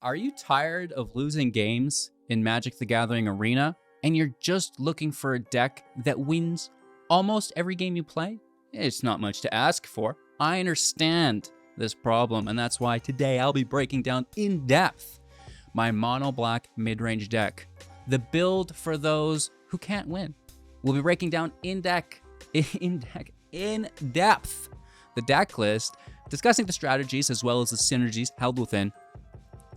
Are you tired of losing games in Magic the Gathering Arena and you're just looking for a deck that wins almost every game you play? It's not much to ask for. I understand this problem, and that's why today I'll be breaking down in depth my mono black mid-range deck, the build for those who can't win. We'll be breaking down in depth the deck list, discussing the strategies as well as the synergies held within,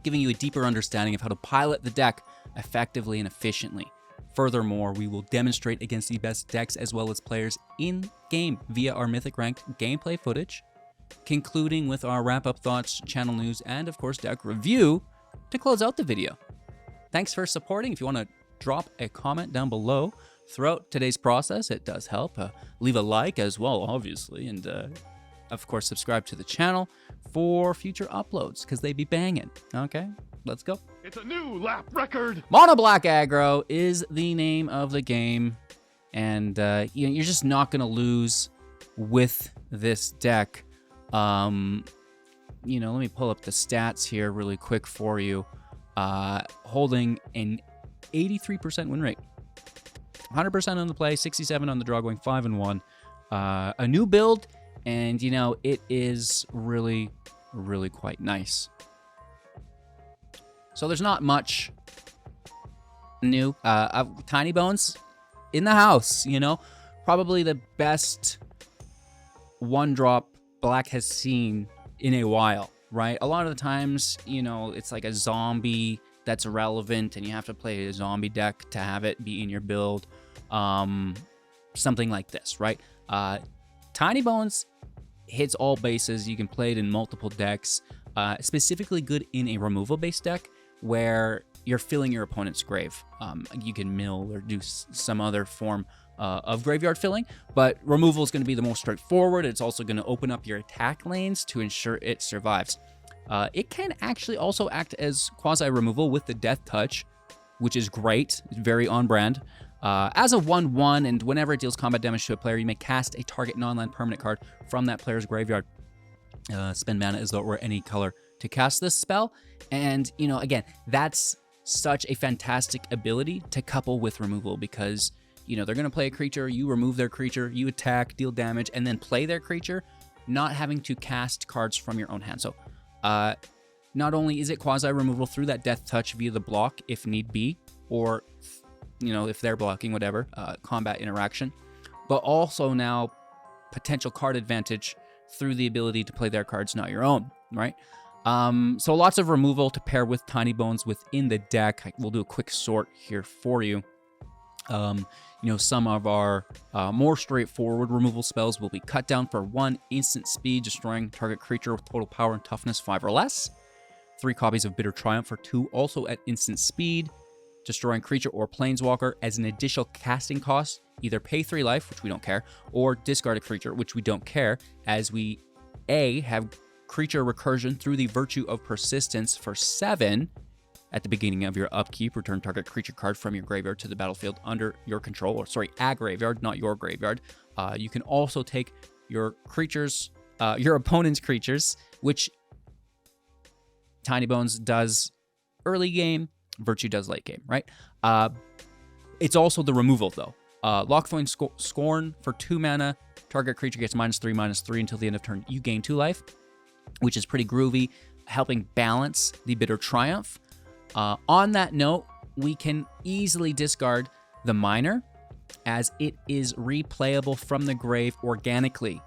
giving you a deeper understanding of how to pilot the deck effectively and efficiently. Furthermore, we will demonstrate against the best decks as well as players in-game via our Mythic Ranked gameplay footage, concluding with our wrap-up thoughts, channel news, and of course deck review to close out the video. Thanks for supporting. If you want to drop a comment down below throughout today's process, it does help. Leave a like as well, obviously, and of course subscribe to the channel for future uploads, because they be banging. Okay, let's go. It's a new lap record. Mono black aggro is the name of the game, and you're just not gonna lose with this deck. Let me pull up the stats here really quick for you. Holding an 83% win rate, 100% on the play, 67 on the draw, going 5-1. A new build, and it is really quite nice. So there's not much new. Tinybones in the house, probably the best one-drop black has seen in a while, right? A lot of the times, it's like a zombie that's relevant and you have to play a zombie deck to have it be in your build. Something like this, right? Tinybones hits all bases. You can play it in multiple decks, specifically good in a removal-based deck where you're filling your opponent's grave. You can mill or do some other form of graveyard filling, but removal is going to be the most straightforward. It's also going to open up your attack lanes to ensure it survives. It can actually also act as quasi-removal with the Death Touch, which is great. It's very on-brand. As a 1/1, and whenever it deals combat damage to a player, you may cast a target non-land permanent card from that player's graveyard. Spend mana as though it were any color to cast this spell. And, again, that's such a fantastic ability to couple with removal because, they're going to play a creature, you remove their creature, you attack, deal damage, and then play their creature, not having to cast cards from your own hand. So, not only is it quasi-removal through that Death Touch via the block, if need be, or, if they're blocking, whatever, combat interaction, but also now potential card advantage through the ability to play their cards, not your own, right? So lots of removal to pair with Tinybones within the deck. We'll do a quick sort here for you. Some of our more straightforward removal spells will be cut down for 1 instant speed, destroying target creature with total power and toughness 5 or less. 3 copies of Bitter Triumph for 2, also at instant speed, destroying creature or planeswalker as an additional casting cost. Either pay 3 life, which we don't care, or discard a creature, which we don't care, as we have creature recursion through the Virtue of Persistence for 7. At the beginning of your upkeep, return target creature card from your graveyard to the battlefield under your control, or a graveyard, not your graveyard. You can also take your creatures, your opponent's creatures, which Tinybones does early game, Virtue does late game, right? It's also the removal, though. Lockthorn Scorn for 2 mana, target creature gets -3/-3 until the end of turn. You gain 2 life, which is pretty groovy, helping balance the Bitter Triumph. On that note, we can easily discard the Miner, as it is replayable from the grave organically.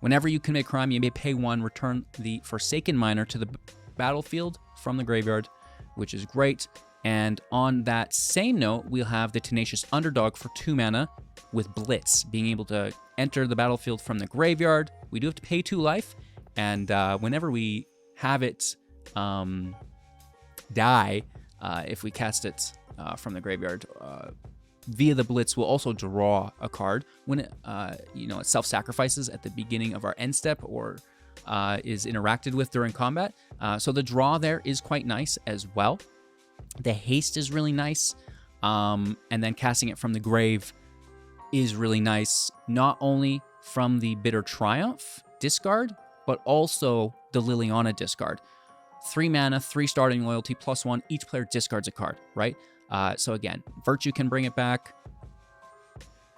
Whenever you commit a crime, you may pay 1, return the Forsaken Miner to the battlefield from the graveyard, which is great. And on that same note, we'll have the Tenacious Underdog for 2 mana with Blitz, being able to enter the battlefield from the graveyard. We do have to pay 2 life, and whenever we have it die, if we cast it from the graveyard via the Blitz, we'll also draw a card when it self-sacrifices at the beginning of our end step or is interacted with during combat. So the draw there is quite nice as well. The haste is really nice, and then casting it from the grave is really nice, not only from the Bitter Triumph discard, but also the Liliana discard. 3 mana, 3 starting loyalty, +1. Each player discards a card, right? So again, Virtue can bring it back.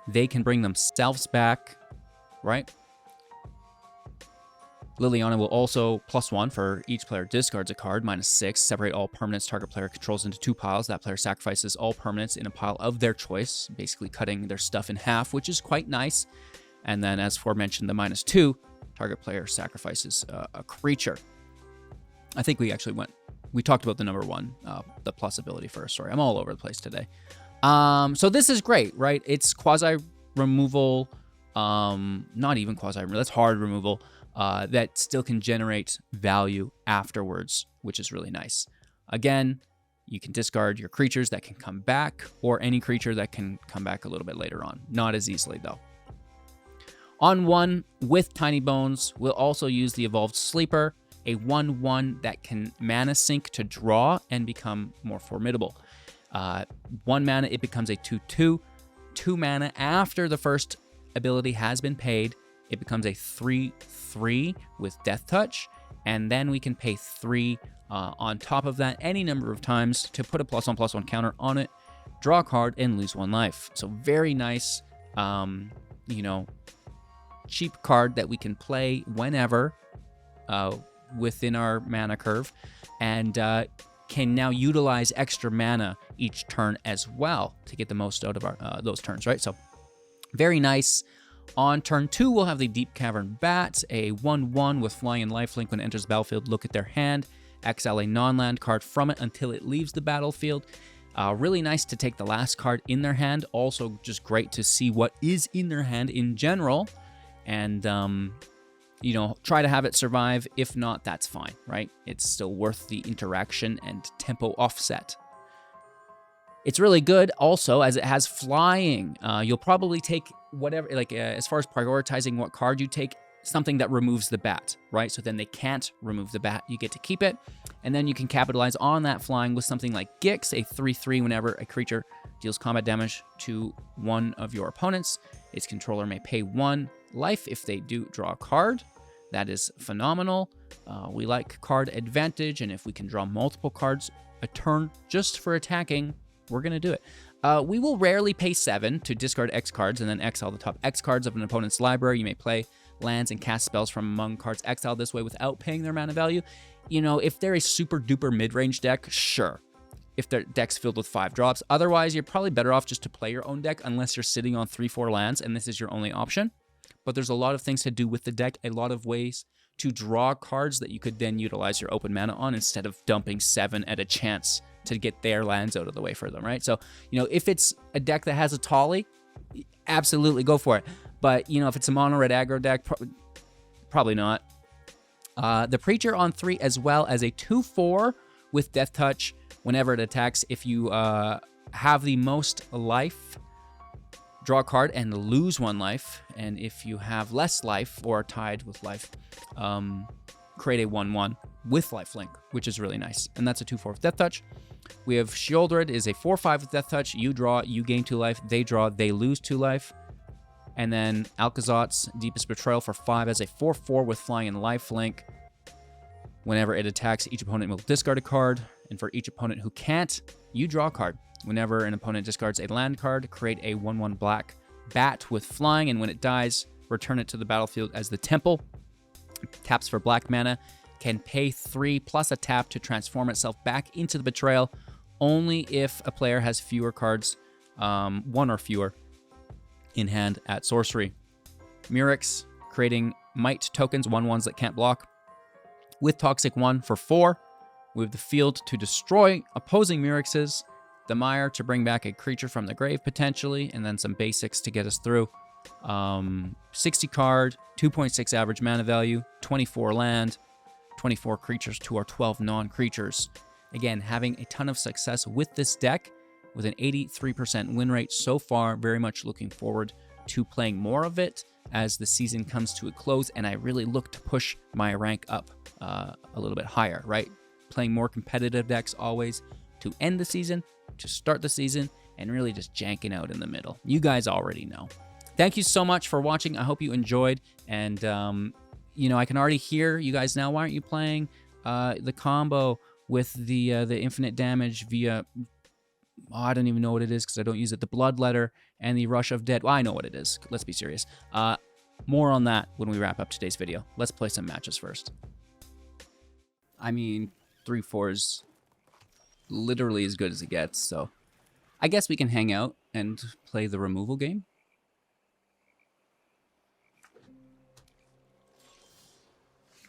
They can bring themselves back, right? Liliana will also +1 for each player discards a card, -6. Separate all permanents target player controls into 2 piles. That player sacrifices all permanents in a pile of their choice, basically cutting their stuff in half, which is quite nice. And then, as aforementioned, the -2, target player sacrifices a creature. I think we talked about the number 1, the plus ability first. Sorry, I'm all over the place today. So this is great, right? It's quasi-removal, not even quasi-removal, that's hard removal, that still can generate value afterwards, which is really nice. Again, you can discard your creatures that can come back, or any creature that can come back a little bit later on. Not as easily, though. On 1, with Tinybones, we'll also use the Evolved Sleeper, a 1/1 that can mana sink to draw and become more formidable. 1 mana, it becomes a 2/2. 2 mana after the first ability has been paid, it becomes a 3/3 with Death Touch, and then we can pay 3 on top of that any number of times to put a +1/+1 counter on it, draw a card, and lose 1 life. So very nice, cheap card that we can play whenever within our mana curve, and can now utilize extra mana each turn as well to get the most out of our those turns, right? So very nice. On turn 2, we'll have the Deep-Cavern Bat, a 1/1 with flying and lifelink. When it enters the battlefield, look at their hand, exile a non-land card from it until it leaves the battlefield. Really nice to take the last card in their hand. Also just great to see what is in their hand in general, and try to have it survive. If not, that's fine, right? It's still worth the interaction and tempo offset. It's really good also as it has flying. You'll probably take whatever, as far as prioritizing what card you take, something that removes the bat, right? So then they can't remove the bat. You get to keep it, and then you can capitalize on that flying with something like Gix, a 3/3 whenever a creature deals combat damage to one of your opponents. Its controller may pay 1 life if they do draw a card. That is phenomenal. We like card advantage, and if we can draw multiple cards a turn just for attacking, we're going to do it. We will rarely pay 7 to discard X cards and then exile the top X cards of an opponent's library. You may play lands and cast spells from among cards exiled this way without paying their mana value. If they're a super duper mid-range deck, sure. If their deck's filled with 5 drops. Otherwise, you're probably better off just to play your own deck unless you're sitting on 3-4 lands and this is your only option. But there's a lot of things to do with the deck, a lot of ways to draw cards that you could then utilize your open mana on instead of dumping 7 at a chance to get their lands out of the way for them, right? So, if it's a deck that has a Tolly, absolutely go for it. But, if it's a mono-red aggro deck, probably not. The Preacher on 3 as well as a 2/4 with Death Touch whenever it attacks. If you have the most life, draw a card and lose 1 life. And if you have less life or are tied with life, create a 1/1 with lifelink, which is really nice. And that's a 2/4 with Death Touch. We have Sheoldred is a 4/5 with Death Touch. You draw, you gain 2 life. They draw, they lose 2 life. And then Aclazotz, Deepest Betrayal for 5 as a 4/4 with flying and lifelink. Whenever it attacks, each opponent will discard a card. And for each opponent who can't, you draw a card. Whenever an opponent discards a land card, create a 1/1 black bat with flying. And when it dies, return it to the battlefield as the Temple. Taps for black mana. Can pay 3 plus a tap to transform itself back into the Betrayal, only if a player has fewer cards, 1 or fewer, in hand at sorcery. Mirrex, creating might tokens, 1/1s that can't block, with Toxic 1 for 4. We have the Field to destroy opposing Mirrexes, the Mire to bring back a creature from the grave potentially, and then some basics to get us through. 60 card, 2.6 average mana value, 24 land, 24 creatures to our 12 non-creatures. Again, having a ton of success with this deck with an 83% win rate so far. Very much looking forward to playing more of it as the season comes to a close, and I really look to push my rank up a little bit higher, right? Playing more competitive decks always to end the season, to start the season, and really just janking out in the middle. You guys already know. Thank you so much for watching. I hope you enjoyed, and I can already hear you guys now. Why aren't you playing? the combo with the infinite damage via, I don't even know what it is because I don't use it. The Bloodletter and the Rush of Dead. Well, I know what it is. Let's be serious. More on that when we wrap up today's video. Let's play some matches first. I mean, 3-4 is literally as good as it gets, so I guess we can hang out and play the removal game.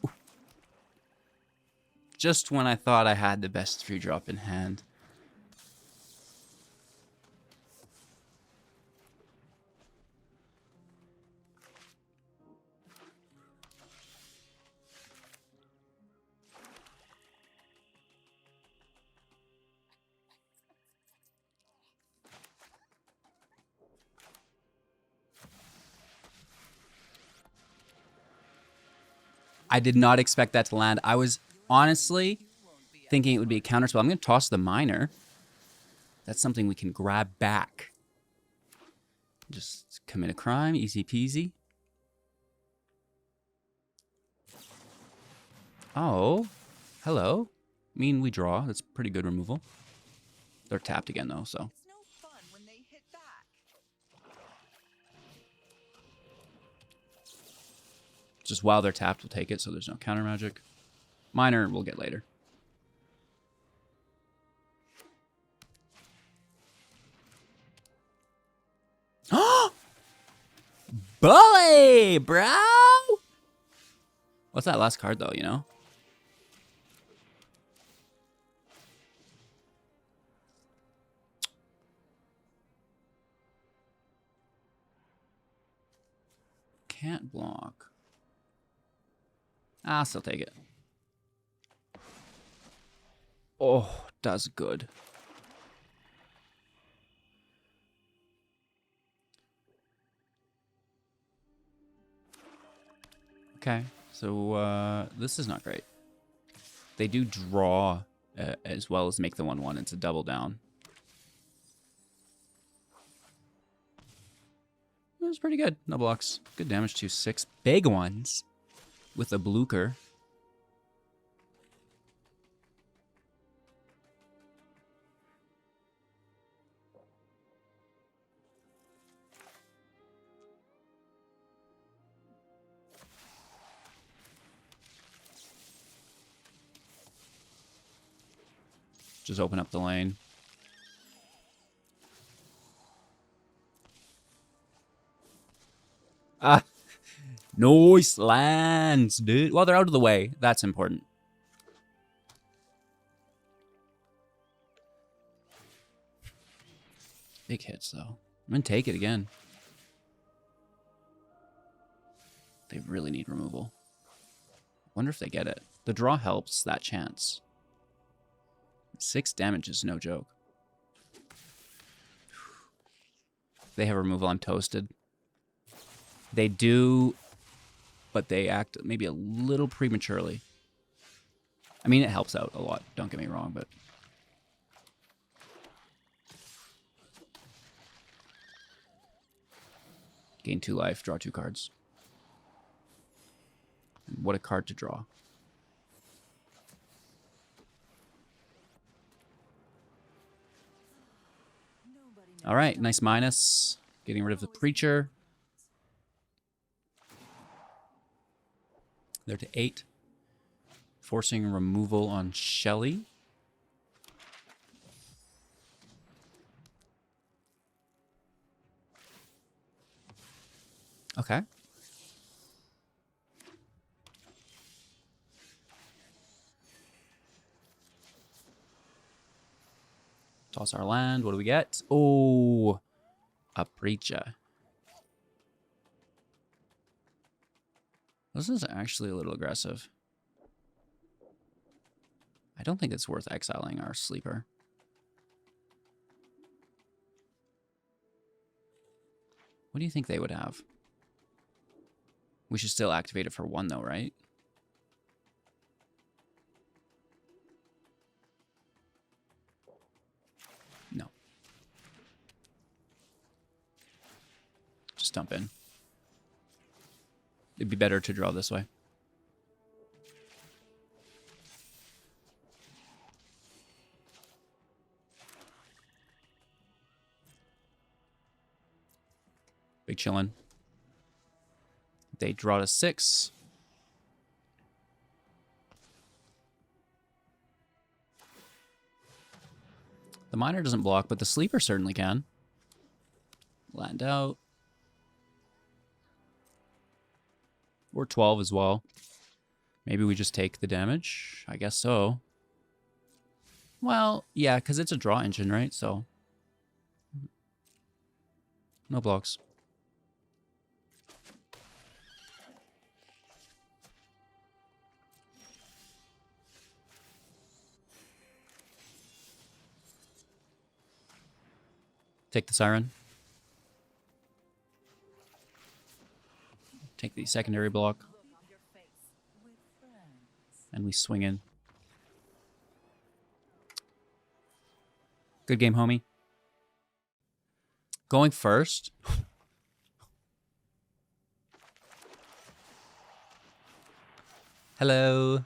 Ooh. Just when I thought I had the best 3-drop in hand. I did not expect that to land. I was honestly thinking it would be a counterspell. I'm going to toss the Mire. That's something we can grab back. Just commit a crime, easy peasy. Oh, hello. I mean, we draw. That's pretty good removal. They're tapped again, though, so. It's no fun when they hit back. Just while they're tapped, we'll take it, so there's no counter magic. Mire we'll get later. Bully, bro! What's that last card, though, you know? Can't block. I'll still take it. Oh, does good. Okay, so this is not great. They do draw as well as make the 1/1. It's a double down. It was pretty good. No blocks. Good damage to 6 big ones with a Blucher. Just open up the lane. Ah, nice lands, dude. Well, they're out of the way. That's important. Big hits, though. I'm going to take it again. They really need removal. Wonder if they get it. The draw helps that chance. 6 damage is no joke. They have removal. I'm toasted. They do, but they act maybe a little prematurely. I mean, it helps out a lot. Don't get me wrong, but... Gain 2 life, draw 2 cards. And what a card to draw. All right, nice minus. Getting rid of the Preacher. They're to 8. Forcing removal on Shelly. Okay. Toss our land. What do we get? Oh, a Preacher. This is actually a little aggressive. I don't think it's worth exiling our sleeper. What do you think they would have? We should still activate it for 1, though, right? No. Just dump in. It'd be better to draw this way. Big chillin'. They draw to 6. The Miner doesn't block, but the Sleeper certainly can. Land out. Or 12 as well. Maybe we just take the damage? I guess so. Well, yeah, because it's a draw engine, right? So, no blocks. Take the Siren. Take the secondary block. And we swing in. Good game, homie. Going first. Hello.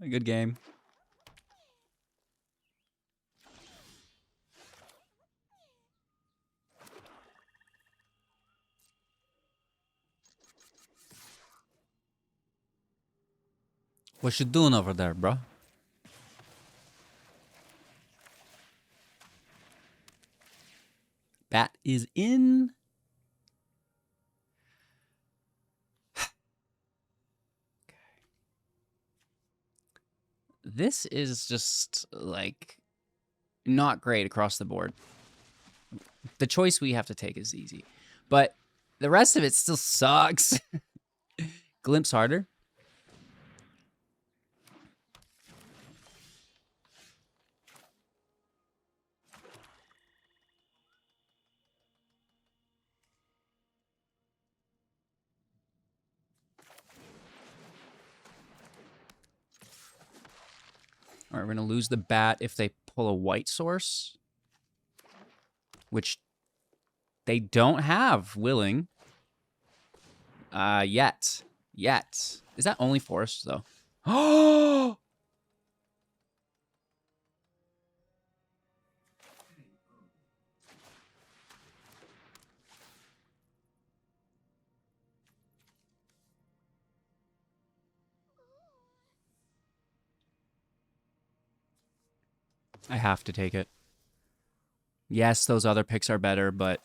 A good game. What you doing over there, bro? Bat is in. This is just, like, not great across the board. The choice we have to take is easy. But the rest of it still sucks. Glimpse harder. All right, we're going to lose the bat if they pull a white source, which they don't have willing yet. Is that only forest, though? Oh! I have to take it. Yes, those other picks are better, but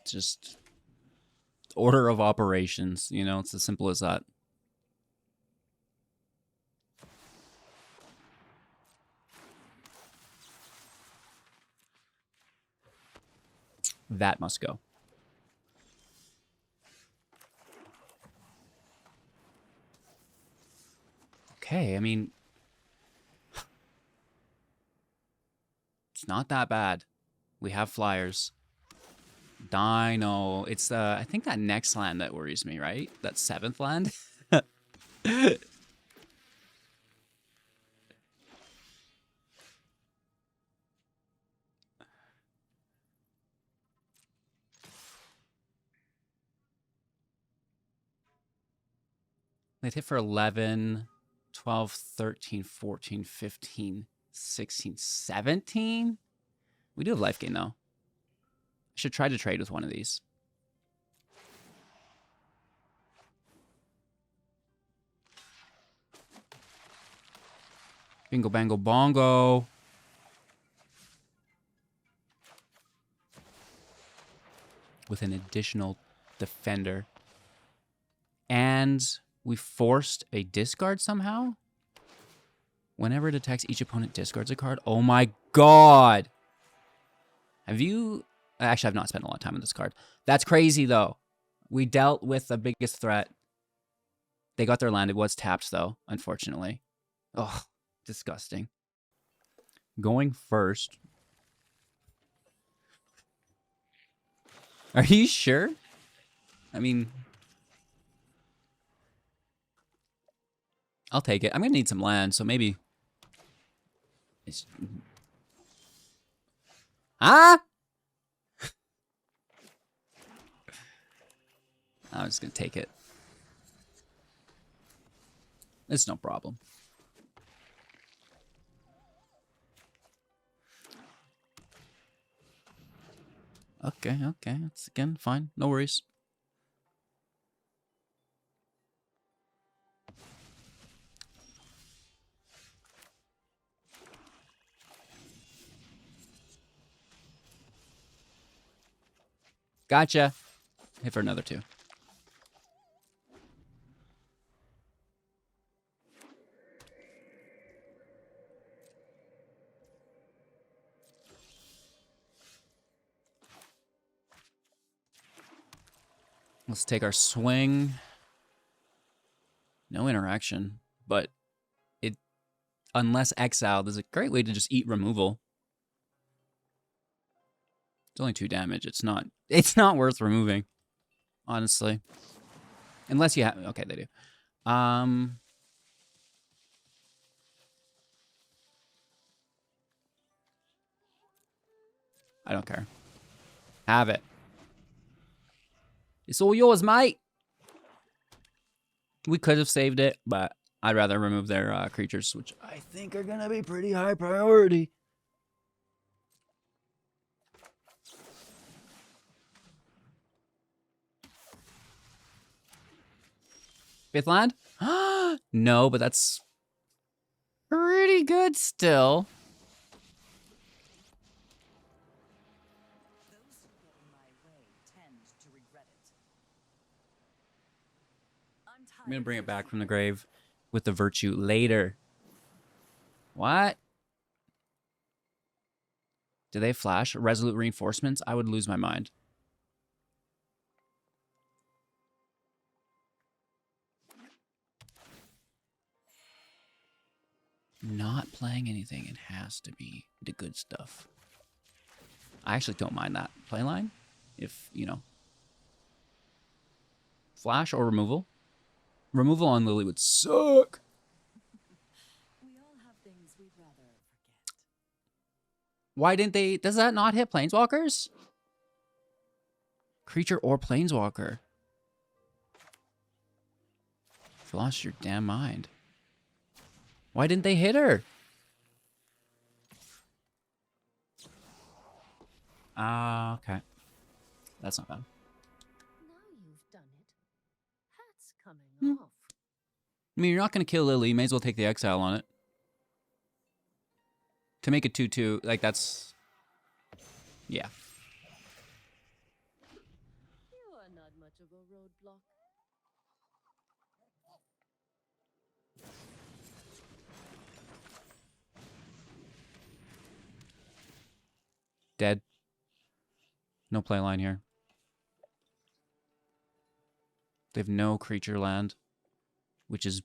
just order of operations, you know, it's as simple as that. That must go. Okay, I mean, it's not that bad. We have flyers. Dino. It's I think that next land that worries me, right? That 7th land. They'd hit for 11, 12, 13, 14, 15, 16, 17. We do have life gain, though. I should try to trade with one of these. Bingo, bango, bongo. With an additional defender. And we forced a discard somehow? Whenever it attacks, each opponent discards a card. Oh my god! Have you... Actually, I've not spent a lot of time on this card. That's crazy, though. We dealt with the biggest threat. They got their land. It was tapped, though, unfortunately. Ugh, disgusting. Going first. Are you sure? I mean... I'll take it. I'm going to need some land, so maybe... Ah! I'm just going to take it. It's no problem. Okay, okay. It's again fine. No worries. Gotcha. Hit for another 2. Let's take our swing. No interaction, but it, unless exiled, is a great way to just eat removal. It's only 2 damage. It's not worth removing, honestly. Unless you have, okay, they do. I don't care. Have it. It's all yours, mate. We could have saved it, but I'd rather remove their creatures, which I think are going to be pretty high priority. Fifth land? No, but that's pretty good still. Those who get in my way tend to regret it. I'm going to bring it back from the grave with the virtue later. What? Do they flash? Resolute reinforcements? I would lose my mind. Not playing anything. It has to be the good stuff. I actually don't mind that playline. If, you know. Flash or removal. Removal on Lily would suck. We all have things we'd rather forget. Why didn't they... Does that not hit Planeswalkers? Creature or Planeswalker. You've lost your damn mind. Why didn't they hit her? Okay. That's not bad. Now you've done it. Hat's coming off. I mean, you're not going to kill Lily. You may as well take the exile on it. To make it 2-2, like, that's... Yeah. You are not much of a roadblock. Dead. No play line here. They have no creature land, which is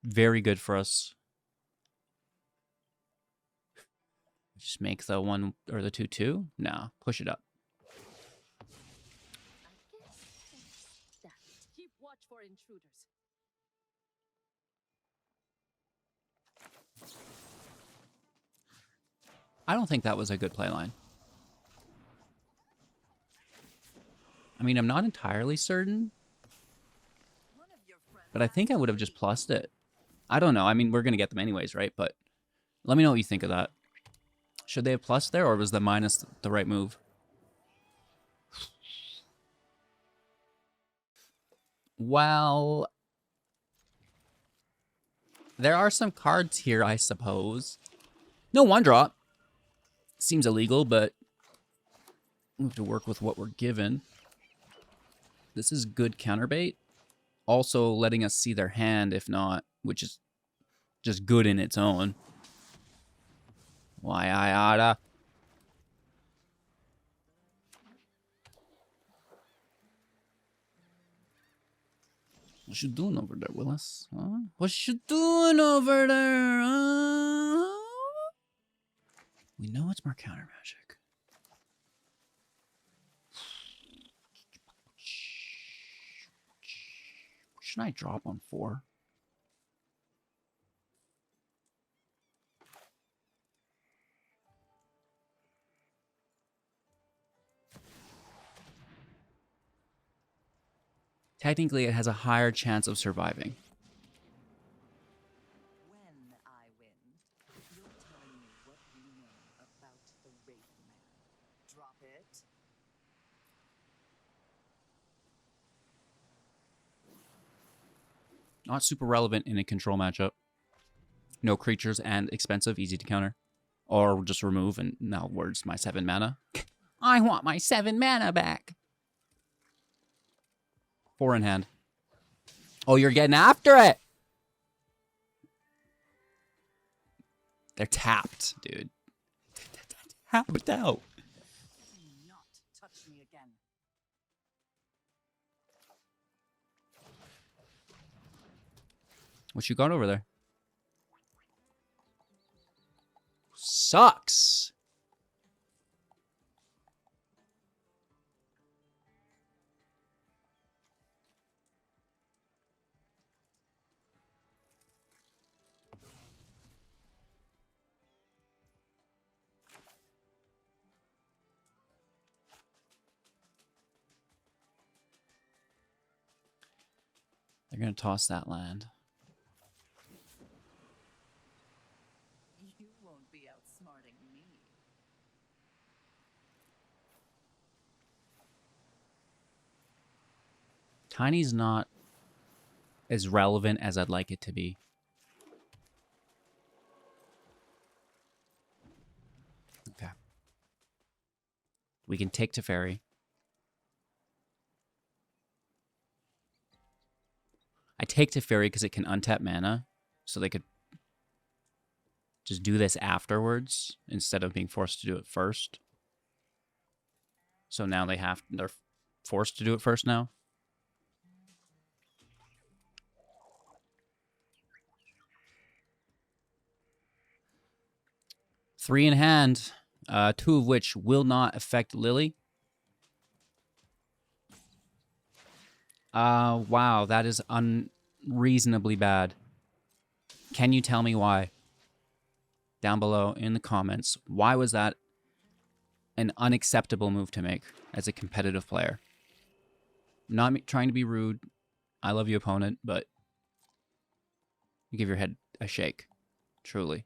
very good for us. Just make the 1 or the 2-2? No, push it up. I guess that's that. Keep watch for intruders. I don't think that was a good play line. I mean, I'm not entirely certain, but I think I would have just plussed it. I don't know. I mean, we're going to get them anyways, right? But let me know what you think of that. Should they have plussed there, or was the minus the right move? Well, there are some cards here, I suppose. No one drop. Seems illegal, but we have to work with what we're given. This is good counterbait. Also letting us see their hand, if not, which is just good in its own. Why I oughta. What you doing over there, Willis? Huh? What you doing over there? Huh? We know it's more counter magic. Should I drop on 4? Technically, it has a higher chance of surviving. When I win, you're telling me what you know about the Wraith Man. Drop it. Not super relevant in a control matchup. No creatures and expensive, easy to counter. Or just remove and now where's my 7 mana? I want my 7 mana back. 4 in hand. Oh, you're getting after it. They're tapped, dude. Tapped out. Do not touch me again. What you got over there? Sucks. They're going to toss that land. You won't be outsmarting me. Tiny's not as relevant as I'd like it to be. Okay. We can take Teferi. I take Teferi because it can untap mana, so they could just do this afterwards instead of being forced to do it first. So now they're forced to do it first now. Three in hand, 2 of which will not affect Lily. Wow, that is unreasonably bad. Can you tell me why? Down below in the comments. Why was that an unacceptable move to make as a competitive player? Not trying to be rude. I love you, opponent, but you give your head a shake. Truly.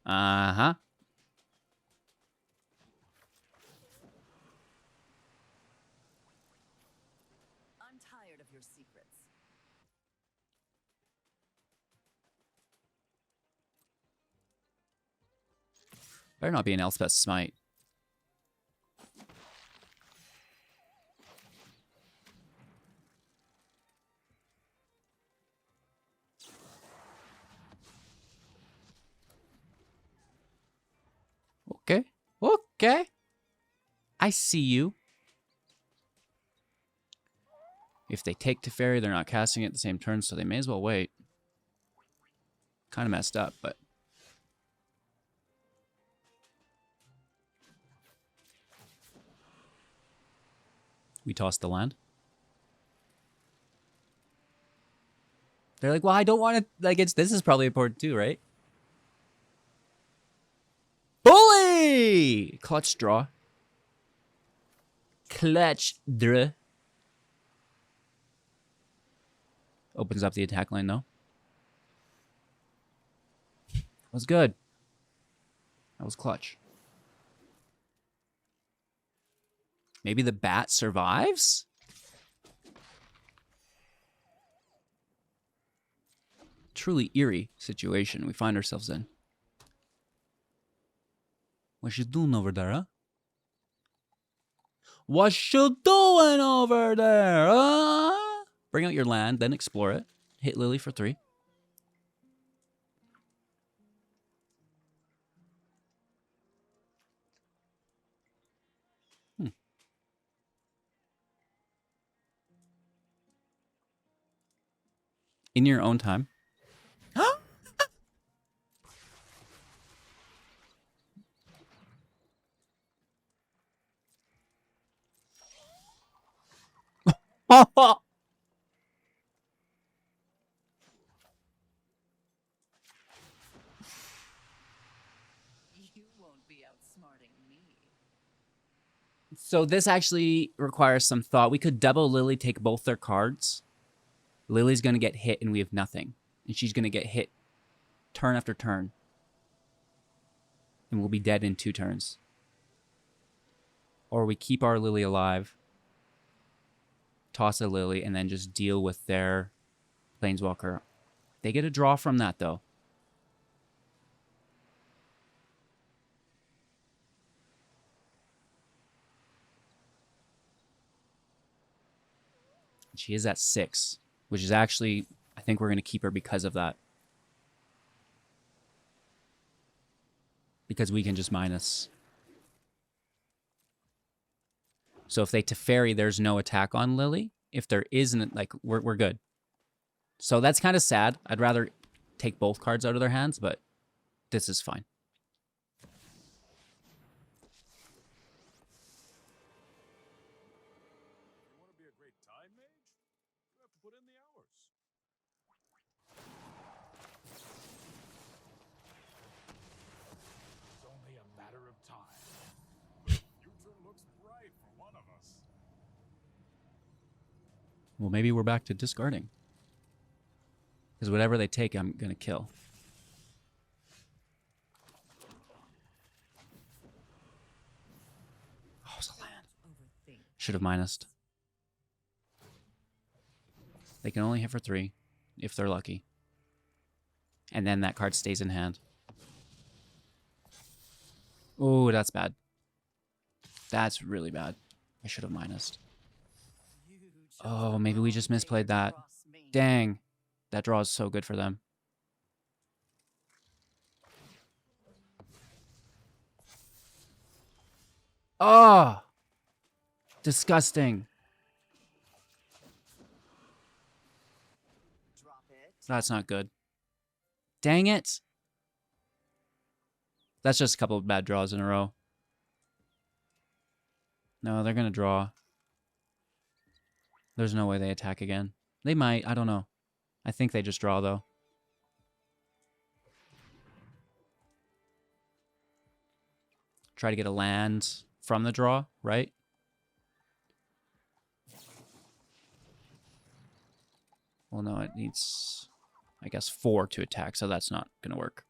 Uh-huh. I'm tired of your secrets. Better not be an Elspeth Smite. Okay. Okay. I see you. If they take Teferi, they're not casting it at the same turn, so they may as well wait. Kind of messed up, but... We tossed the land. They're like, well, I don't want to... Like, this is probably important too, right? Bully! Clutch draw. Clutch draw. Opens up the attack lane, though. Was good. That was clutch. Maybe the bat survives? Truly eerie situation we find ourselves in. What you doing over there, huh? What you doing over there, huh? Bring out your land, then explore it. Hit Lily for 3. In your own time. You won't be outsmarting me. So this actually requires some thought. We could double Lily, take both their cards. Lily's going to get hit and we have nothing. And she's going to get hit turn after turn. And we'll be dead in 2 turns. Or we keep our Lily alive. toss a Lily, and then just deal with their Planeswalker. They get a draw from that, though. She is at 6, which is actually, I think we're going to keep her because of that. Because we can just minus. So if they Teferi, there's no attack on Lily. If there isn't, like, we're good. So that's kind of sad. I'd rather take both cards out of their hands, but this is fine. You want to be a great time mage? You have to put in the hours. It's only a matter of time. The future looks bright for one of us. Well, maybe we're back to discarding. Because whatever they take, I'm going to kill. Oh, it's a land. Should have minused. They can only hit for 3 if they're lucky. And then that card stays in hand. Oh, that's bad. That's really bad. I should have minused. Oh, maybe we just misplayed that. Dang. That draw is so good for them. Oh! Disgusting. That's not good. Dang it. That's just a couple of bad draws in a row. No, they're going to draw. There's no way they attack again. They might. I don't know. I think they just draw, though. Try to get a land from the draw, right? Well, no, it needs, I guess, 4 to attack, so that's not going to work.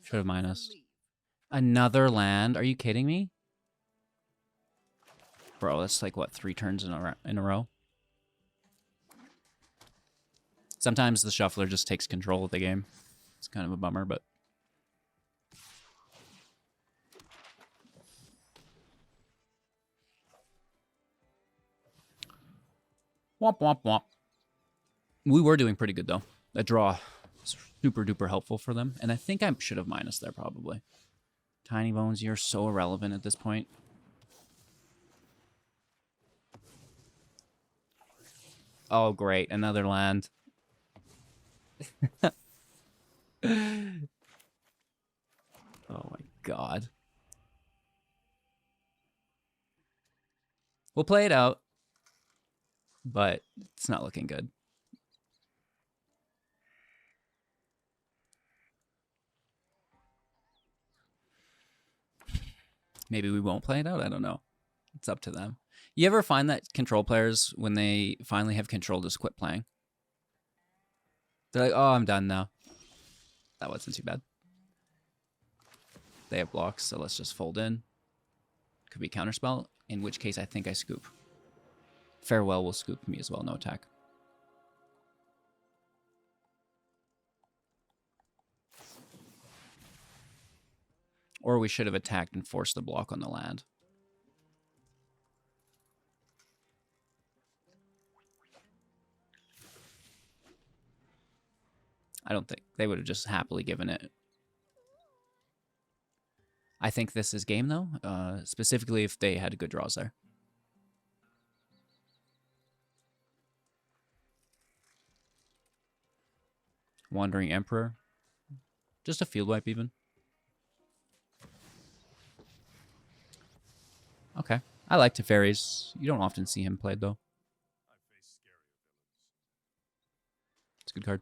Should have minus. Another land? Are you kidding me? Bro, that's like, what, 3 turns in a row? Sometimes the shuffler just takes control of the game. It's kind of a bummer, but... Womp, womp, womp. We were doing pretty good, though. That draw was super duper helpful for them. And I think I should have minus there, probably. Tinybones, you're so irrelevant at this point. Oh, great. Another land. Oh, my God. We'll play it out. But it's not looking good. Maybe we won't play it out. I don't know. It's up to them. You ever find that control players, when they finally have control, just quit playing? They're like, oh, I'm done now. That wasn't too bad. They have blocks, so let's just fold in. Could be counterspell, in which case I think I scoop. Farewell will scoop me as well, no attack. Or we should have attacked and forced the block on the land. I don't think they would have just happily given it. I think this is game, though, specifically if they had good draws there. Wandering Emperor. Just a field wipe, even. Okay. I like Teferi's. You don't often see him played, though. It's a good card.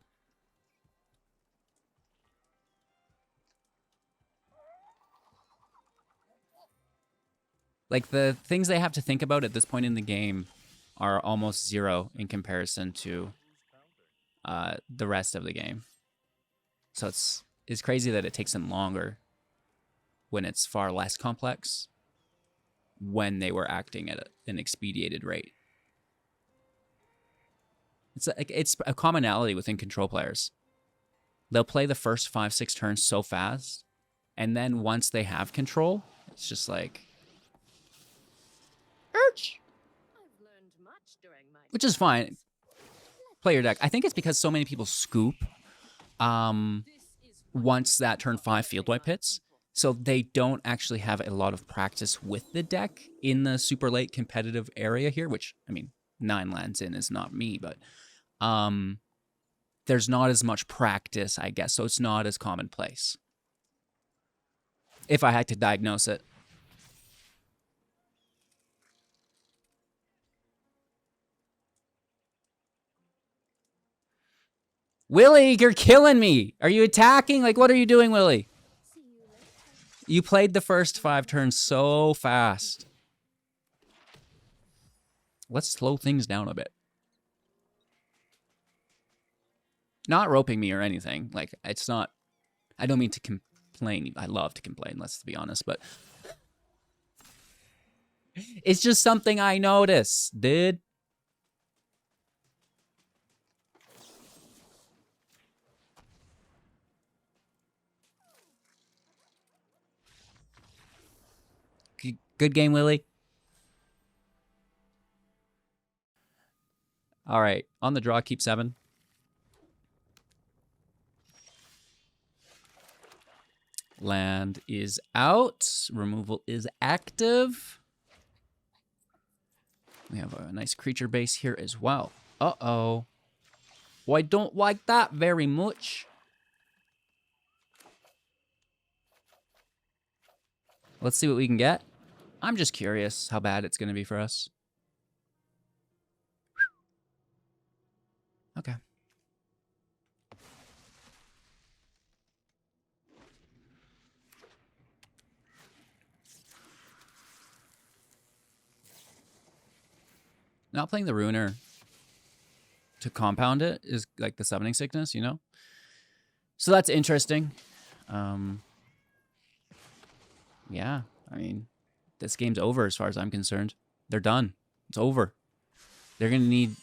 Like, the things they have to think about at this point in the game are almost zero in comparison to the rest of the game. So it's crazy that it takes them longer when it's far less complex when they were acting at an expedited rate. It's a commonality within control players. They'll play the first 5-6 turns so fast, and then once they have control, it's just like, Urch! I've learned much during my Which is fine. Play your deck. I think it's because so many people scoop once that turn 5 field wipe hits, so they don't actually have a lot of practice with the deck in the super late competitive area here, which, I mean, 9 lands in is not me, but there's not as much practice, I guess, so it's not as commonplace. If I had to diagnose it. Willie, you're killing me. Are you attacking? Like, what are you doing, Willie? see you later. You played the first 5 turns so fast. Let's slow things down a bit. Not roping me or anything. Like, it's not... I don't mean to complain. I love to complain, let's be honest, but... It's just something I notice, dude. Good game, Willie. All right, on the draw, keep 7. Land is out. Removal is active. We have a nice creature base here as well. Uh-oh. Well, I don't like that very much. Let's see what we can get. I'm just curious how bad it's going to be for us. Okay. Not playing the Ruiner to compound it is like the Summoning Sickness, you know? So that's interesting. Yeah, I mean, this game's over as far as I'm concerned. They're done. It's over. They're going to need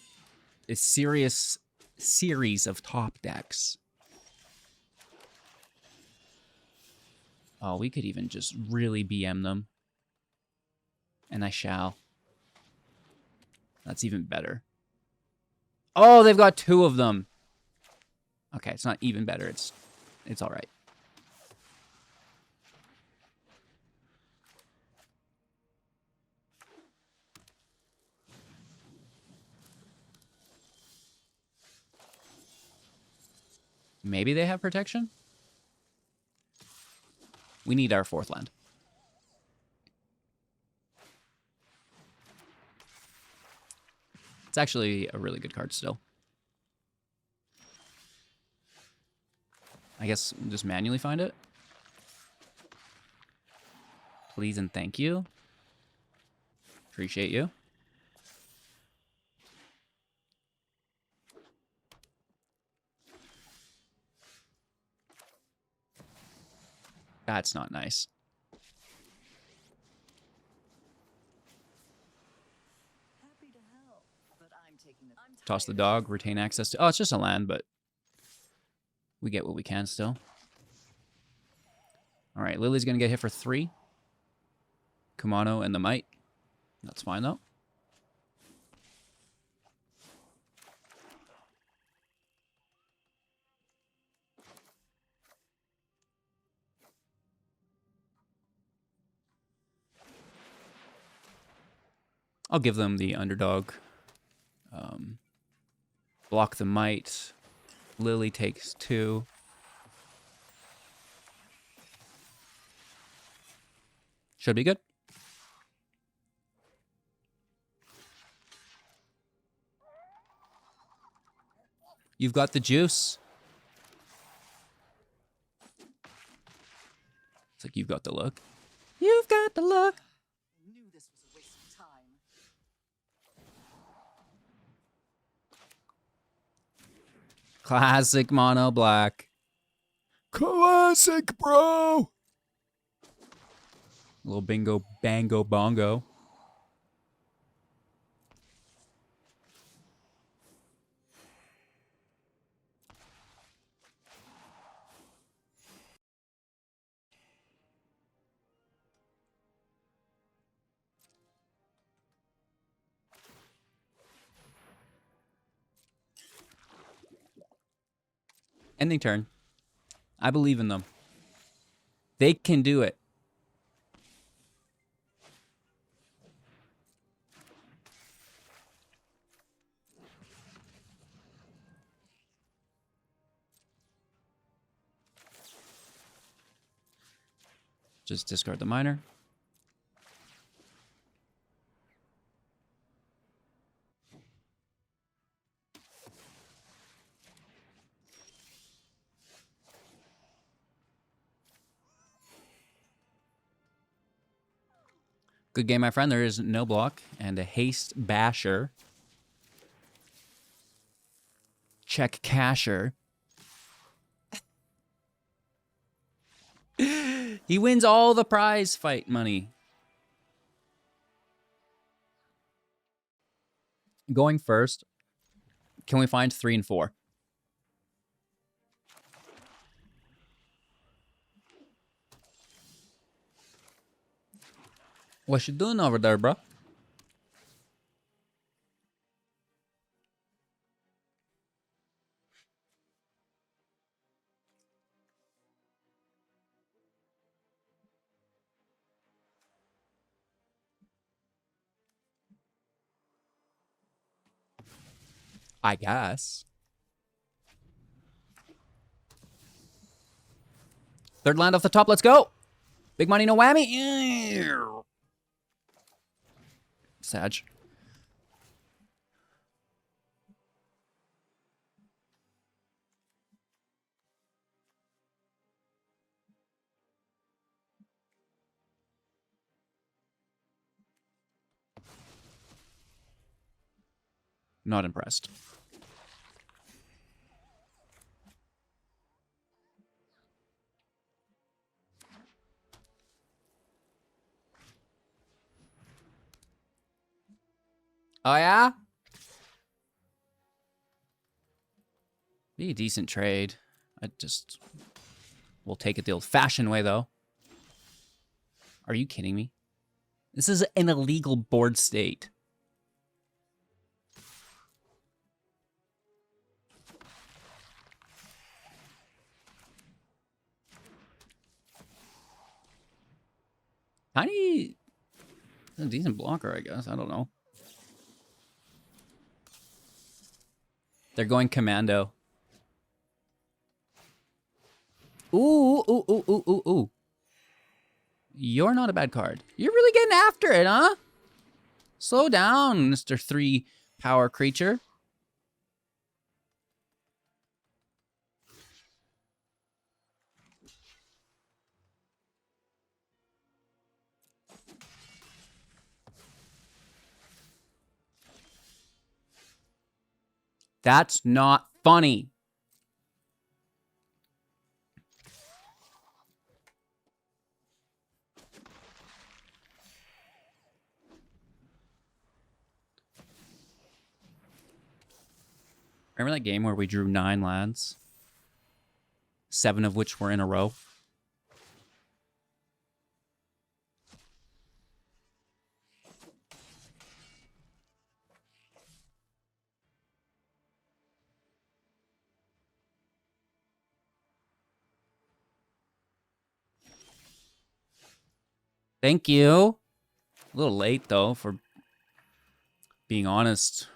a serious series of top decks. Oh, we could even just really BM them. And I shall. That's even better. Oh, they've got 2 of them. Okay, it's not even better. It's all right. Maybe they have protection? We need our 4th land. It's actually a really good card still. I guess we'll just manually find it. Please and thank you. Appreciate you. That's not nice. Happy to help, but I'm taking the Toss the dog, retain access to... Oh, it's just a land, but we get what we can still. All right, Lily's going to get hit for 3. Kumano and the Might. That's fine, though. I'll give them the underdog. Block the Might. Lily takes 2. Should be good. You've got the juice. It's like you've got the look. You've got the look. knew this was a waste of time. Classic mono black. Classic, bro. Little bingo, bango, bongo. Ending turn. I believe in them. They can do it. Just discard the miner. Good game, my friend. There is no block and a haste basher. Check casher. He wins all the prize fight money. Going first. Can we find 3 and 4? What you doing over there, bro? I guess. Third land off the top. Let's go. Big money, no whammy. Sag. Not impressed. Oh, yeah? Be a decent trade. We'll take it the old-fashioned way, though. Are you kidding me? This is an illegal board state. Tiny... a decent blocker, I guess. I don't know. They're going commando. Ooh, ooh, ooh, ooh, ooh, ooh. You're not a bad card. You're really getting after it, huh? Slow down, Mr. 3 power creature. That's not funny. Remember that game where we drew 9 lands? 7 of which were in a row? Thank you. A little late, though, for being honest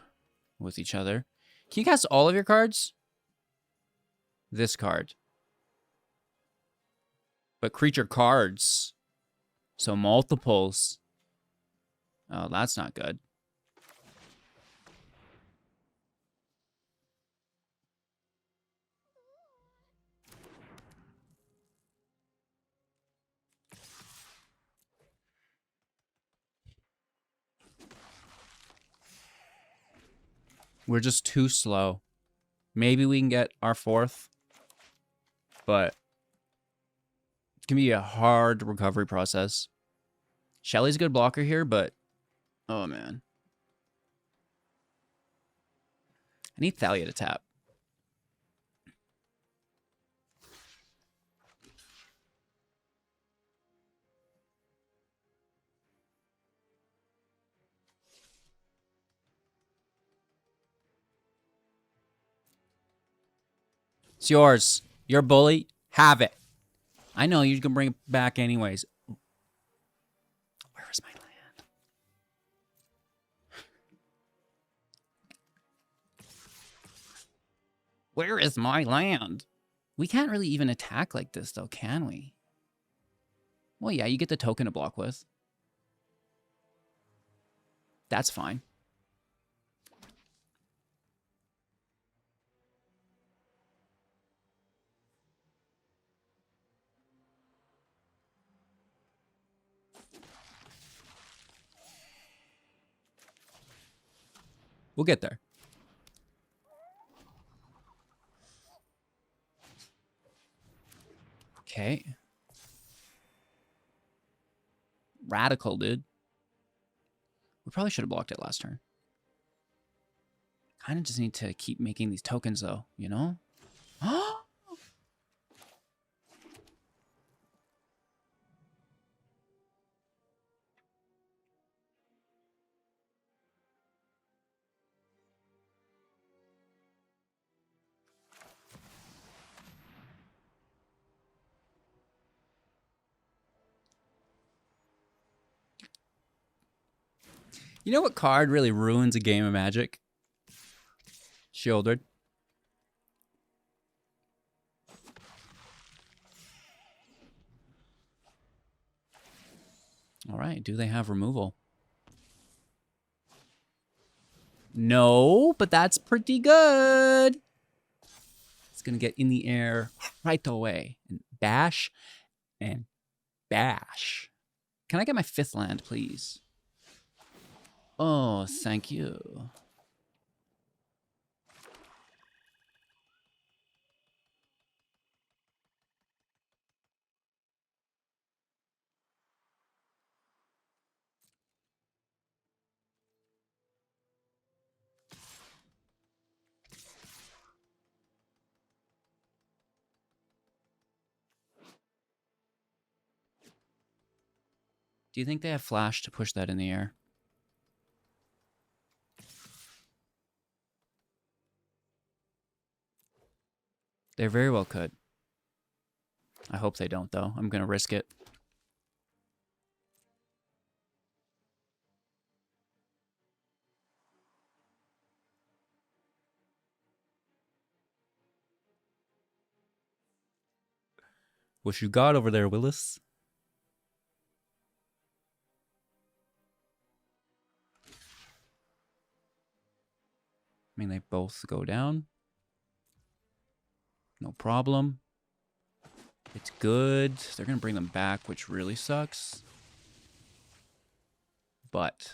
with each other. Can you cast all of your cards? This card. But creature cards. So multiples. Oh, that's not good. We're just too slow. Maybe we can get our 4th. But Can be a hard recovery process. Shelly's a good blocker here, but oh man. I need Thalia to tap. It's yours. You're a bully. Have it. I know you can bring it back anyways. Where is my land? Where is my land? We can't really even attack like this, though, can we? Well, yeah, you get the token to block with. That's fine. We'll get there. Okay. Radical, dude. We probably should have blocked it last turn. Kind of just need to keep making these tokens, though, you know? You know what card really ruins a game of Magic? Sheoldred. All right, do they have removal? No, but that's pretty good. It's going to get in the air right away. And bash and bash. Can I get my 5th land, please? Oh, thank you. Do you think they have flash to push that in the air? They very well could. I hope they don't, though. I'm going to risk it. What you got over there, Willis? I mean, they both go down. No problem. It's good. They're going to bring them back, which really sucks. But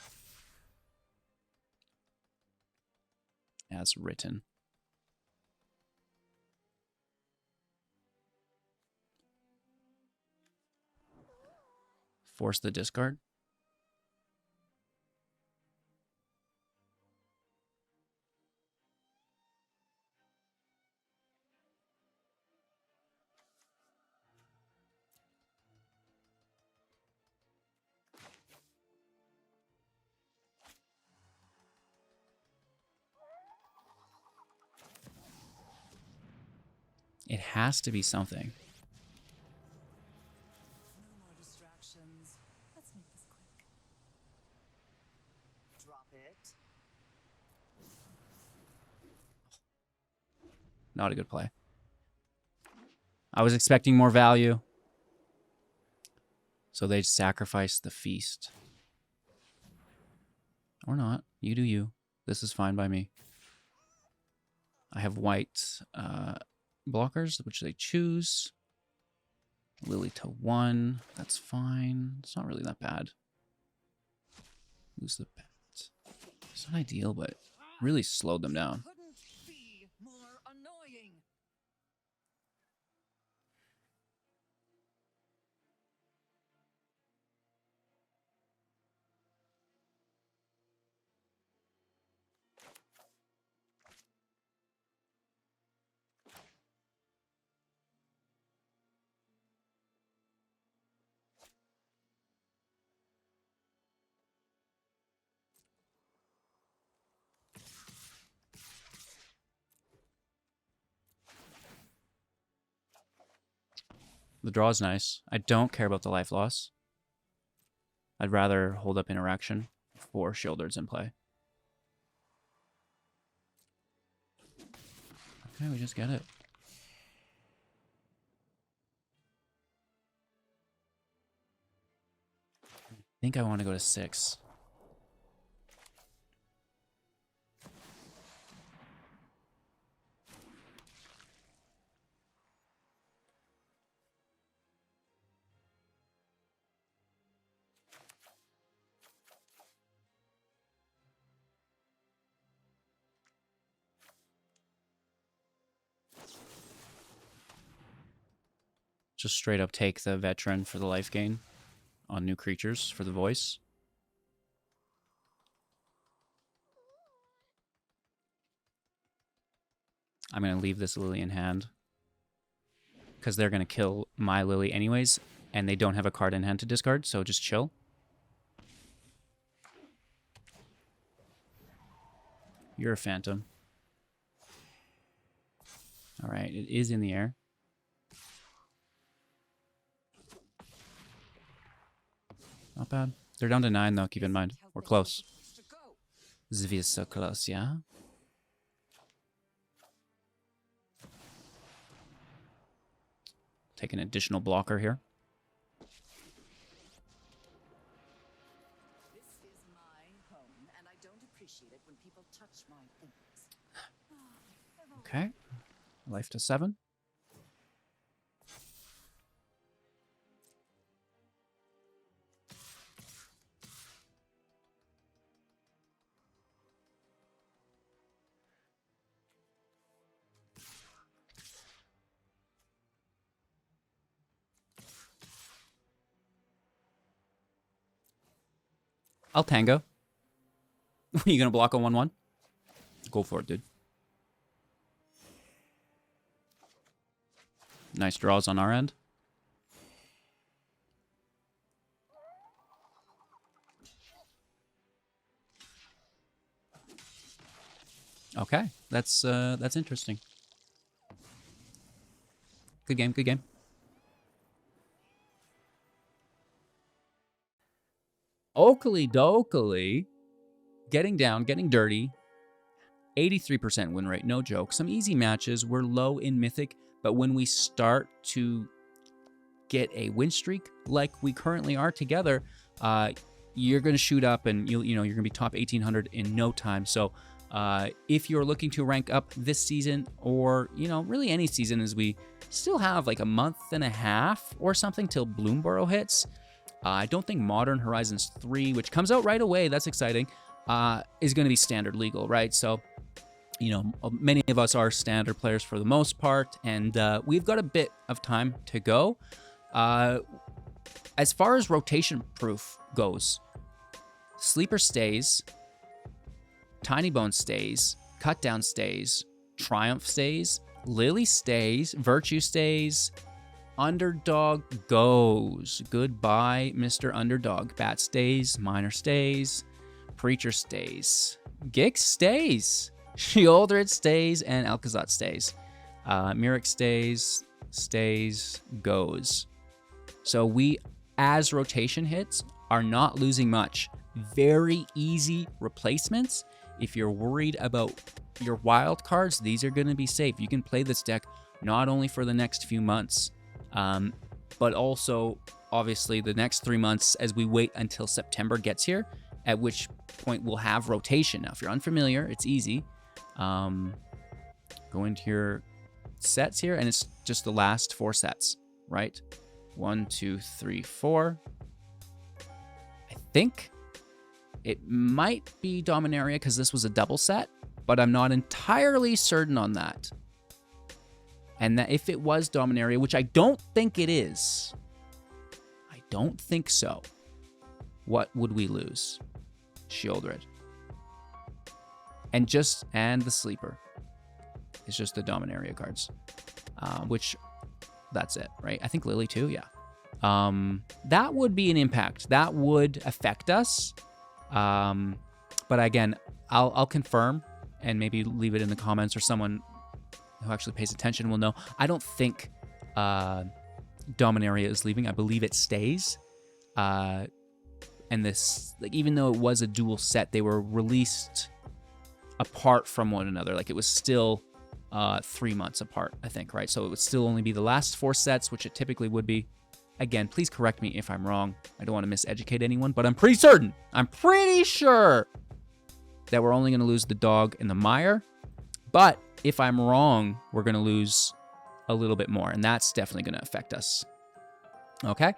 as written. Force the discard. It has to be something. No more distractions. Let's make this quick. Drop it. Not a good play. I was expecting more value. So they sacrifice the feast. Or not. You do you. This is fine by me. I have white blockers, which they choose. Lily to 1. That's fine. It's not really that bad. Lose the bet. It's not ideal, but really slowed them down. Couldn't be more annoying. The draw's nice. I don't care about the life loss. I'd rather hold up interaction for Sheoldred's in play. Okay, we just get it. I think I want to go to 6. Just straight up take the veteran for the life gain on new creatures for the voice. I'm going to leave this Lily in hand because they're going to kill my Lily anyways, and they don't have a card in hand to discard, so just chill. You're a phantom. All right, it is in the air. Not bad. They're down to 9, though. Keep in mind. We're close. Zvi is so close, yeah? Take an additional blocker here. This is my home, and I don't appreciate it when people touch my things. Okay. Life to 7. I'll tango. You gonna block a 1/1? Go for it, dude. Nice draws on our end. Okay, that's interesting. Good game, good game. Oakley dokely. Getting down, getting dirty. 83% win rate, no joke. Some easy matches. We're low in Mythic, but when we start to get a win streak like we currently are together, you're going to shoot up and you're going to be top 1800 in no time. So if you're looking to rank up this season or, really any season, as we still have like a month and a half or something till Bloomborough hits, I don't think Modern Horizons 3, which comes out right away, that's exciting, is going to be standard legal, right? So, many of us are standard players for the most part, and we've got a bit of time to go. As far as rotation proof goes, Sleeper stays, Tinybones stays, Cutdown stays, Triumph stays, Lily stays, Virtue stays, Underdog goes. Goodbye, Mr. Underdog. Bat stays, Miner stays, Preacher stays, Gix stays, Sheoldred stays, and Aclazotz stays. Mirrex stays, goes. So we, as rotation hits, are not losing much. Very easy replacements. If you're worried about your wild cards, these are going to be safe. You can play this deck not only for the next few months, but also, obviously, the next 3 months as we wait until September gets here, at which point we'll have rotation. Now, if you're unfamiliar, it's easy. Go into your sets here, and it's just the last 4 sets, right? 1, 2, 3, 4. I think it might be Dominaria because this was a double set, but I'm not entirely certain on that. And that if it was Dominaria, which I don't think it is, I don't think so, what would we lose? Sheoldred. And the Sleeper. It's just the Dominaria cards. Which, that's it, right? I think Lily too, yeah. That would be an impact. That would affect us. But again, I'll confirm and maybe leave it in the comments, or someone who actually pays attention will know. I don't think Dominaria is leaving. I believe it stays. And this, like, even though it was a dual set, they were released apart from one another. Like, it was still 3 months apart, I think, right? So it would still only be the last 4 sets, which it typically would be. Again, please correct me if I'm wrong. I don't want to miseducate anyone, but I'm pretty certain, I'm pretty sure that we're only going to lose the dog and the Mire. But if I'm wrong, we're going to lose a little bit more, and that's definitely going to affect us. Okay?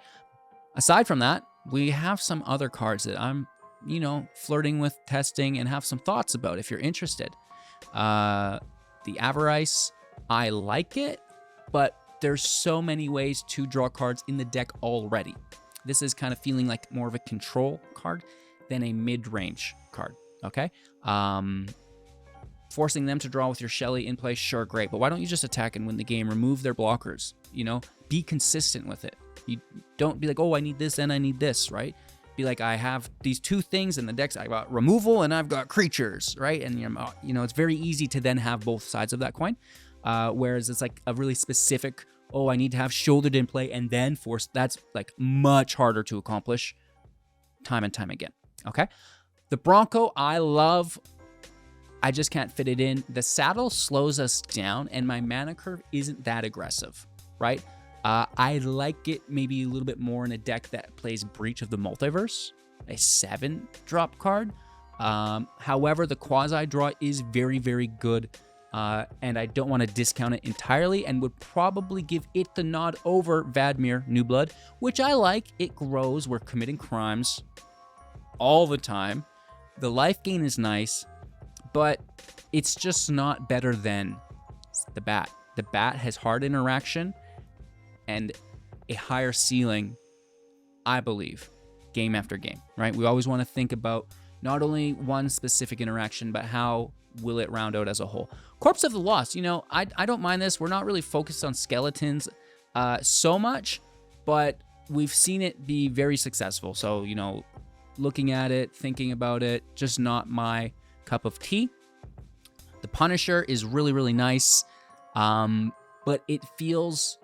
Aside from that, we have some other cards that I'm, you know, flirting with, testing, and have some thoughts about if you're interested. The Avarice, I like it, but there's so many ways to draw cards in the deck already. This is kind of feeling like more of a control card than a mid-range card, okay? Forcing them to draw with your Shelly in play, sure, great, but why don't you just attack and win the game? Remove their blockers, you know? Be consistent with it. You don't be like, oh, I need this and I need this, right? Be like, I have these 2 things in the decks. I got removal and I've got creatures, right? And, you know, it's very easy to then have both sides of that coin. Whereas it's like a really specific, oh, I need to have Sheoldred in play and then force. That's like much harder to accomplish time and time again. Okay. The Bronco, I love. I just can't fit it in. The saddle slows us down and my mana curve isn't that aggressive, right? I like it maybe a little bit more in a deck that plays Breach of the Multiverse, a 7-drop card. However, the quasi draw is very, very good. And I don't want to discount it entirely and would probably give it the nod over Vadmir, New Blood, which I like. It grows. We're committing crimes all the time. The life gain is nice, but it's just not better than the Bat. The Bat has hard interaction and a higher ceiling, I believe, game after game, right? We always want to think about not only one specific interaction, but how will it round out as a whole. Corpse of the Lost, you know, I don't mind this. We're not really focused on skeletons so much, but we've seen it be very successful. So, you know, looking at it, thinking about it, just not my cup of tea. The Punisher is really, really nice, but it feels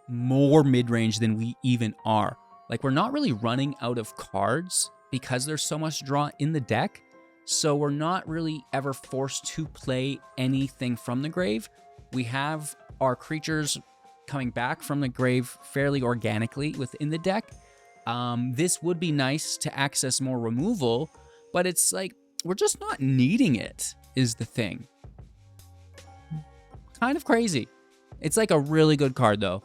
more mid-range than we even are. Like, we're not really running out of cards because there's so much draw in the deck. So we're not really ever forced to play anything from the grave. We have our creatures coming back from the grave fairly organically within the deck. This would be nice to access more removal, but it's like, we're just not needing it, is the thing. Kind of crazy. It's like a really good card, though.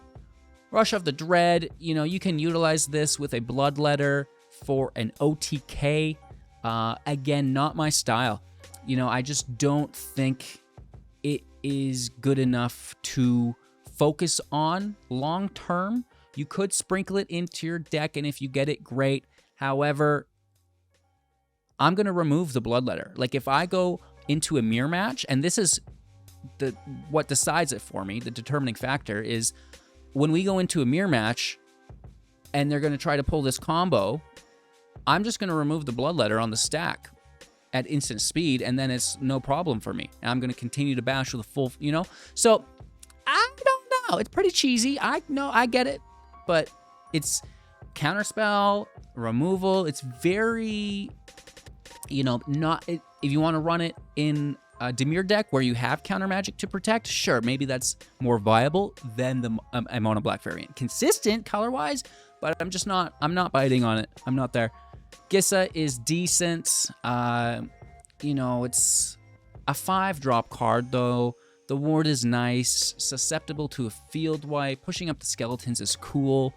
Rush of the Dread, you know, you can utilize this with a Bloodletter for an OTK. Again, not my style. You know, I just don't think it is good enough to focus on long term. You could sprinkle it into your deck, and if you get it, great. However, I'm going to remove the Bloodletter. Like, if I go into a mirror match, and this is what decides it for me, the determining factor is when we go into a mirror match and they're going to try to pull this combo, I'm just going to remove the Bloodletter on the stack at instant speed, and then it's no problem for me. And I'm going to continue to bash with a full, you know? So, I don't know. It's pretty cheesy. I know, I get it. But it's counterspell, removal. It's very, you know, not... if you want to run it in a Dimir deck where you have counter magic to protect, sure, maybe that's more viable than the a mono black variant. Consistent color-wise, but I'm not biting on it. I'm not there. Gisa is decent. You know, it's a 5-drop card, though. The ward is nice, susceptible to a field wipe. Pushing up the skeletons is cool.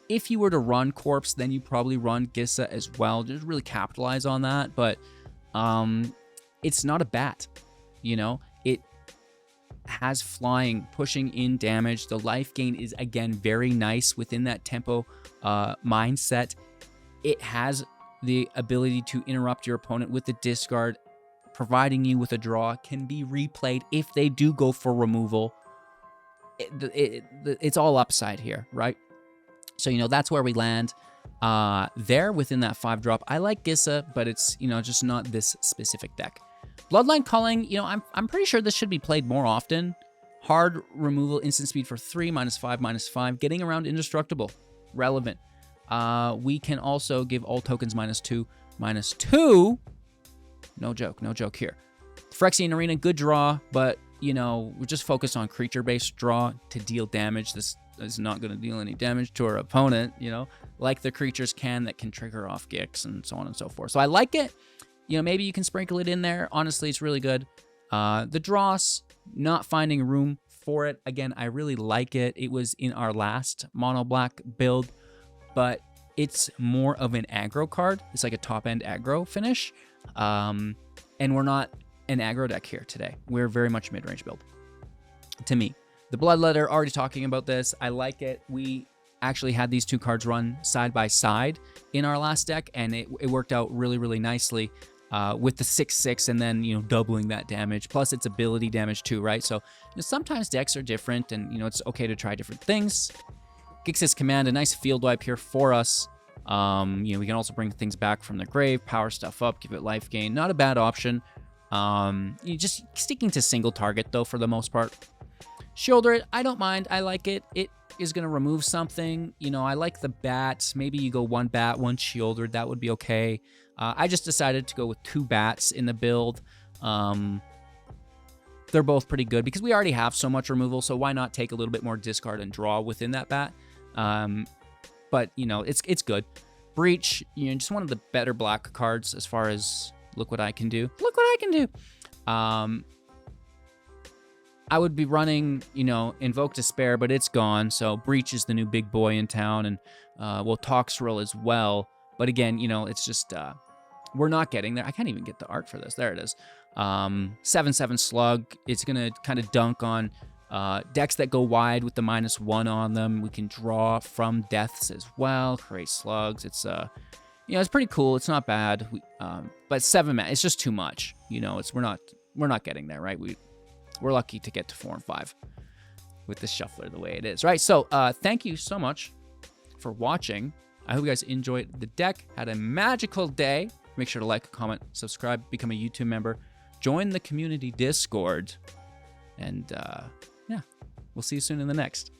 If you were to run Corpse, then you probably run Gisa as well. Just really capitalize on that, but it's not a bat, you know? It has flying, pushing in damage. The life gain is, again, very nice within that tempo mindset. It has the ability to interrupt your opponent with the discard, providing you with a draw, can be replayed if they do go for removal. It's all upside here, right? So, you know, that's where we land there within that 5-drop. I like Gisa, but it's, you know, just not this specific deck. Bloodline Culling, you know, I'm pretty sure this should be played more often. Hard removal, instant speed for 3, -5, -5. Getting around indestructible. Relevant. We can also give all tokens -2, -2. No joke here. Phyrexian Arena, good draw, but, you know, we're just focused on creature-based draw to deal damage. This is not going to deal any damage to our opponent, you know, like the creatures can that can trigger off Gix and so on and so forth. So I like it. You know, maybe you can sprinkle it in there. Honestly, it's really good. The Dross, not finding room for it. Again, I really like it. It was in our last mono black build, but it's more of an aggro card. It's like a top-end aggro finish. And we're not an aggro deck here today. We're very much mid-range build, to me. The Bloodletter, already talking about this. I like it. We actually had these two cards run side by side in our last deck, and it worked out really, really nicely with the 6/6 and then, you know, doubling that damage. Plus, its ability damage too, right? So, you know, sometimes decks are different, and, you know, it's okay to try different things. Gix's Command, a nice field wipe here for us. You know, we can also bring things back from the grave, power stuff up, give it life gain. Not a bad option. You just sticking to single target, though, for the most part. Sheoldred, I don't mind. I like it. It is going to remove something. You know, I like the bats. Maybe you go 1 bat, 1 Sheoldred. That would be okay. I just decided to go with 2 bats in the build. They're both pretty good because we already have so much removal, so why not take a little bit more discard and draw within that bat? But, you know, it's good. Breach, you know, just one of the better black cards as far as look what I can do. Look what I can do. I would be running, you know, Invoke Despair, but it's gone. So Breach is the new big boy in town, and well, Toxrill as well. But again, you know, it's just we're not getting there. I can't even get the art for this. There it is. 7/7 Slug. It's gonna kind of dunk on decks that go wide with the -1 on them. We can draw from deaths as well. Create slugs. It's you know, it's pretty cool. It's not bad. But 7 mana, it's just too much. You know, we're not getting there, right? We're lucky to get to 4 and 5 with the shuffler the way it is, right? So thank you so much for watching. I hope you guys enjoyed the deck, had a magical day. Make sure to like, comment, subscribe, become a YouTube member, join the community Discord, and yeah, we'll see you soon in the next.